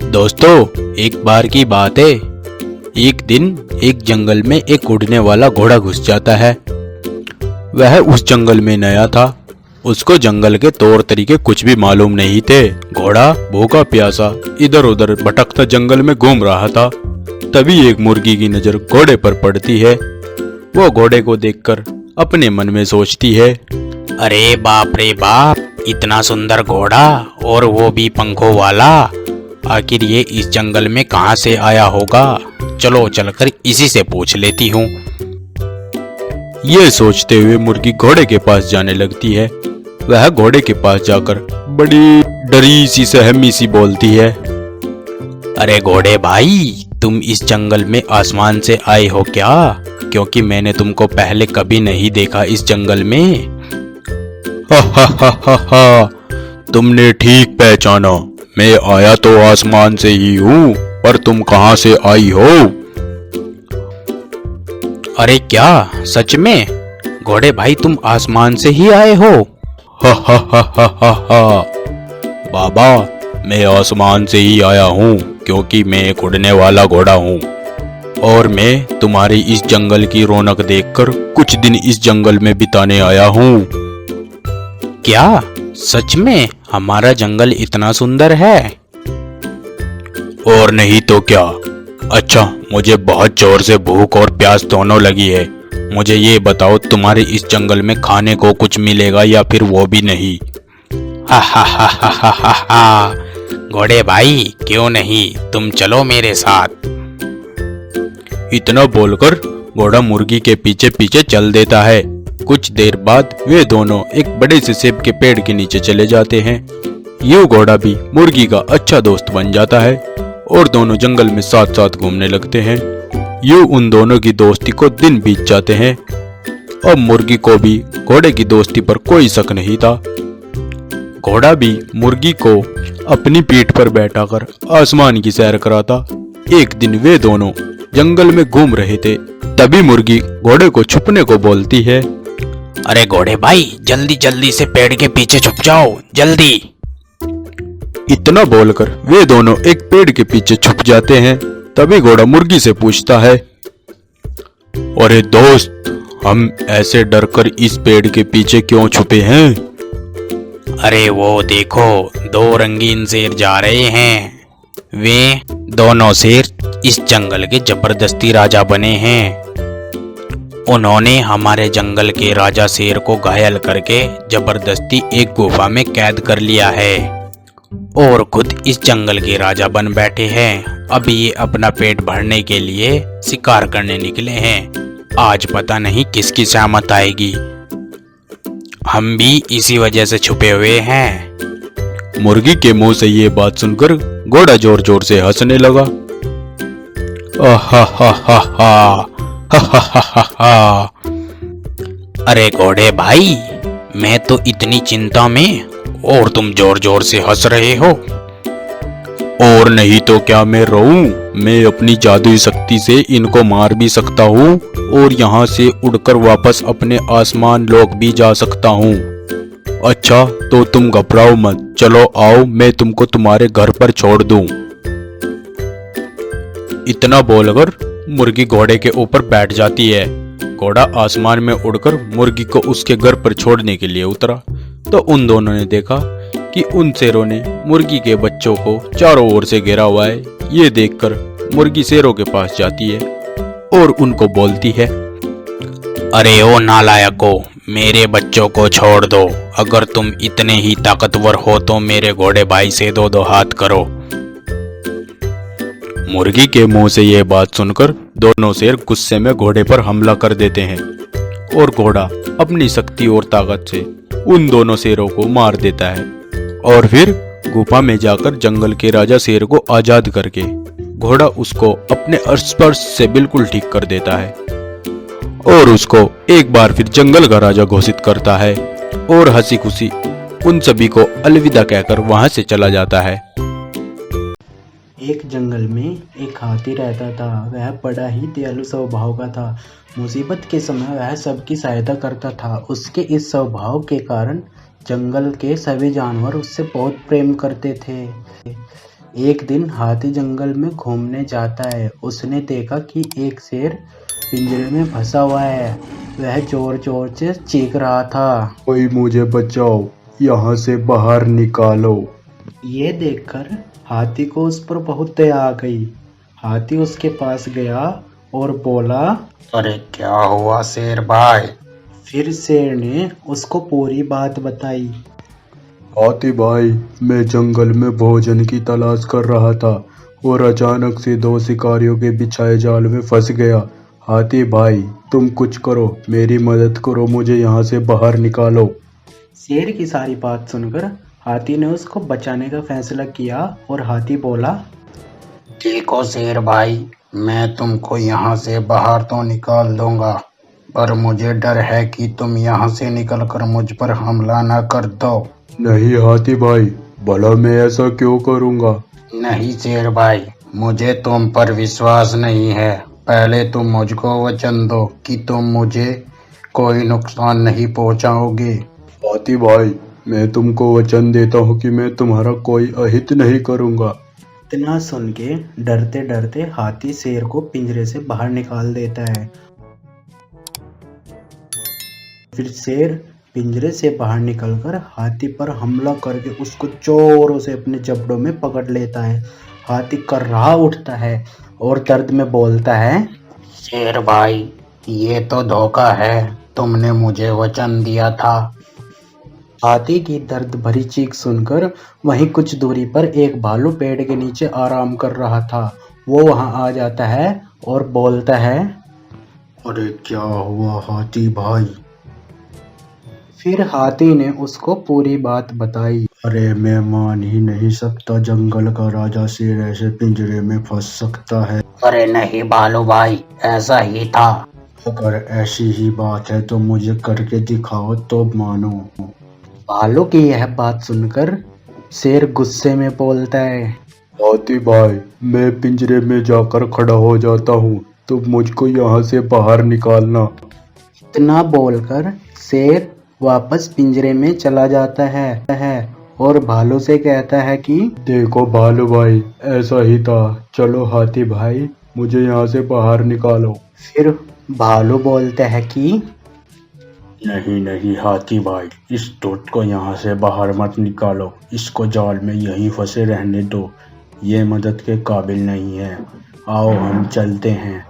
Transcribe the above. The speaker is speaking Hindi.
दोस्तों, एक बार की बात है। एक दिन एक जंगल में एक उड़ने वाला घोड़ा घुस जाता है। वह उस जंगल में नया था। उसको जंगल के तौर तरीके कुछ भी मालूम नहीं थे। घोड़ा भूखा प्यासा इधर उधर भटकता जंगल में घूम रहा था। तभी एक मुर्गी की नजर घोड़े पर पड़ती है। वो घोड़े को देखकर अपने मन में सोचती है, अरे बाप रे बाप, इतना सुंदर घोड़ा और वो भी पंखों वाला। आखिर ये इस जंगल में कहाँ से आया होगा। चलो चलकर इसी से पूछ लेती हूँ। ये सोचते हुए मुर्गी घोड़े के पास जाने लगती है। वह घोड़े के पास जाकर बड़ी डरी सी सहमी सी बोलती है, अरे घोड़े भाई, तुम इस जंगल में आसमान से आए हो क्या? क्योंकि मैंने तुमको पहले कभी नहीं देखा इस जंगल में। हा हा हा हा हा, तुमने ठीक पहचाना। मैं आया तो आसमान से ही हूँ, पर तुम कहाँ से आई हो? अरे क्या सच में? घोड़े भाई, तुम आसमान से ही आए हो? हा हा हा हा हा हा, बाबा, मैं आसमान से ही आया हूँ, क्योंकि मैं एक उड़ने वाला घोड़ा हूँ। और मैं तुम्हारी इस जंगल की रौनक देखकर कुछ दिन इस जंगल में बिताने आया हूँ। क्या सच में हमारा जंगल इतना सुंदर है? और नहीं तो क्या। अच्छा, मुझे बहुत जोर से भूख और प्यास दोनों लगी है। मुझे ये बताओ, तुम्हारे इस जंगल में खाने को कुछ मिलेगा या फिर वो भी नहीं? हा हा हा हा हा हा हा। घोड़े भाई, क्यों नहीं, तुम चलो मेरे साथ। इतना बोलकर घोड़ा मुर्गी के पीछे पीछे चल देता है। कुछ देर बाद वे दोनों एक बड़े से सेब के पेड़ के नीचे चले जाते हैं। यूं घोड़ा भी मुर्गी का अच्छा दोस्त बन जाता है और दोनों जंगल में साथ साथ घूमने लगते हैं। यूं उन दोनों की दोस्ती को दिन बीत जाते हैं। अब मुर्गी को भी घोड़े की दोस्ती पर कोई शक नहीं था। घोड़ा भी मुर्गी को अपनी पीठ पर बैठाकर आसमान की सैर कराता। एक दिन वे दोनों जंगल में घूम रहे थे। तभी मुर्गी घोड़े को छुपने को बोलती है, अरे घोड़े भाई, जल्दी जल्दी से पेड़ के पीछे छुप जाओ, जल्दी। इतना बोलकर वे दोनों एक पेड़ के पीछे छुप जाते हैं। तभी घोड़ा मुर्गी से पूछता है, अरे दोस्त, हम ऐसे डरकर इस पेड़ के पीछे क्यों छुपे हैं? अरे वो देखो, दो रंगीन शेर जा रहे हैं। वे दोनों शेर इस जंगल के जबरदस्ती राजा बने हैं। उन्होंने हमारे जंगल के राजा शेर को घायल करके जबरदस्ती एक गुफा में कैद कर लिया है और खुद इस जंगल के राजा बन बैठे हैं। अब ये अपना पेट भरने के लिए शिकार करने निकले हैं। आज पता नहीं किसकी शामत आएगी। हम भी इसी वजह से छुपे हुए हैं। मुर्गी के मुंह से ये बात सुनकर घोड़ा जोर जोर से हंसने लगा। अरे घोड़े भाई, मैं तो इतनी चिंता में और तुम जोर जोर से हंस रहे हो। और नहीं तो क्या, मैं रोऊं? मैं अपनी जादुई शक्ति से इनको मार भी सकता हूँ और यहाँ से उड़कर वापस अपने आसमान लोक भी जा सकता हूँ। अच्छा, तो तुम घबराओ मत। चलो आओ, मैं तुमको तुम्हारे घर पर छोड़ दूं। इतना बोलकर मुर्गी घोड़े के ऊपर बैठ जाती है। घोड़ा आसमान में उड़कर मुर्गी को उसके घर पर छोड़ने के लिए उतरा तो उन दोनों ने देखा कि उन शेरों ने मुर्गी के बच्चों को चारों ओर से घेरा हुआ है। ये देखकर मुर्गी शेरों के पास जाती है और उनको बोलती है, अरे ओ नालायको, मेरे बच्चों को छोड़ दो। अगर तुम इतने ही ताकतवर हो तो मेरे घोड़े भाई से दो दो हाथ करो। मुर्गी के मुंह से यह बात सुनकर दोनों शेर गुस्से में घोड़े पर हमला कर देते हैं और घोड़ा अपनी शक्ति और ताकत से उन दोनों शेरों को मार देता है और फिर गुफा में जाकर जंगल के राजा शेर को आजाद करके घोड़ा उसको अपने स्पर्श से बिल्कुल ठीक कर देता है और उसको एक बार फिर जंगल का राजा घोषित करता है और हंसी खुशी उन सभी को अलविदा कहकर वहां से चला जाता है। एक जंगल में एक हाथी रहता था। वह बड़ा ही दयालु स्वभाव का था। मुसीबत के समय वह सबकी सहायता करता था। उसके इस स्वभाव के कारण जंगल के सभी जानवर उससे बहुत प्रेम करते थे। एक दिन हाथी जंगल में घूमने जाता है। उसने देखा कि एक शेर पिंजरे में फंसा हुआ है। वह जोर जोर से चीख रहा था, कोई मुझे बचाओ, यहाँ से बाहर निकालो। ये देखकर हाथी को उस पर बहुत दया आ गई। हाथी उसके पास गया और बोला। अरे क्या हुआ शेर भाई? फिर शेर ने उसको पूरी बात बताई। हाथी भाई, मैं जंगल में भोजन की तलाश कर रहा था और अचानक से दो शिकारियों के बिछाए जाल में फंस गया। हाथी भाई, तुम कुछ करो, मेरी मदद करो, मुझे यहाँ से बाहर निकालो। शेर की सारी बात सुनकर हाथी ने उसको बचाने का फैसला किया और हाथी बोला, देखो शेर भाई, मैं तुमको यहाँ से बाहर तो निकाल दूंगा, पर मुझे डर है कि तुम यहाँ से निकलकर मुझ पर हमला ना कर दो। नहीं हाथी भाई, भला मैं ऐसा क्यों करूँगा? नहीं शेर भाई, मुझे तुम पर विश्वास नहीं है। पहले तुम मुझको वचन दो कि तुम मुझे कोई नुकसान नहीं पहुंचाओगे। हाथी भाई, मैं तुमको वचन देता हूँ कि मैं तुम्हारा कोई अहित नहीं करूँगा। इतना सुन के डरते डरते हाथी शेर को पिंजरे से बाहर निकाल देता है। फिर शेर पिंजरे से बाहर निकलकर हाथी पर हमला करके उसको जोरों से अपने जबड़ों में पकड़ लेता है। हाथी कर्रा उठता है और दर्द में बोलता है, शेर भाई, ये तो धोखा है, तुमने मुझे वचन दिया था। हाथी की दर्द भरी चीख सुनकर वहीं कुछ दूरी पर एक भालू पेड़ के नीचे आराम कर रहा था। वो वहां आ जाता है और बोलता है, अरे क्या हुआ हाथी भाई? फिर हाथी ने उसको पूरी बात बताई। अरे मैं मान ही नहीं सकता, जंगल का राजा शेर ऐसे पिंजरे में फंस सकता है। अरे नहीं भालू भाई, ऐसा ही था। अगर ऐसी ही बात है तो मुझे करके दिखाओ तो मानो। भालू की यह बात सुनकर शेर गुस्से में बोलता है, हाथी भाई, मैं पिंजरे में जाकर खड़ा हो जाता हूँ, तुम मुझको यहाँ से बाहर निकालना। इतना बोलकर शेर वापस पिंजरे में चला जाता है और भालू से कहता है कि देखो भालू भाई, ऐसा ही था, चलो हाथी भाई, मुझे यहाँ से बाहर निकालो। फिर भालू बोलता है कि नहीं नहीं हाथी भाई, इस टोट को यहाँ से बाहर मत निकालो, इसको जाल में यहीं फंसे रहने दो, ये मदद के काबिल नहीं है, आओ हम चलते हैं।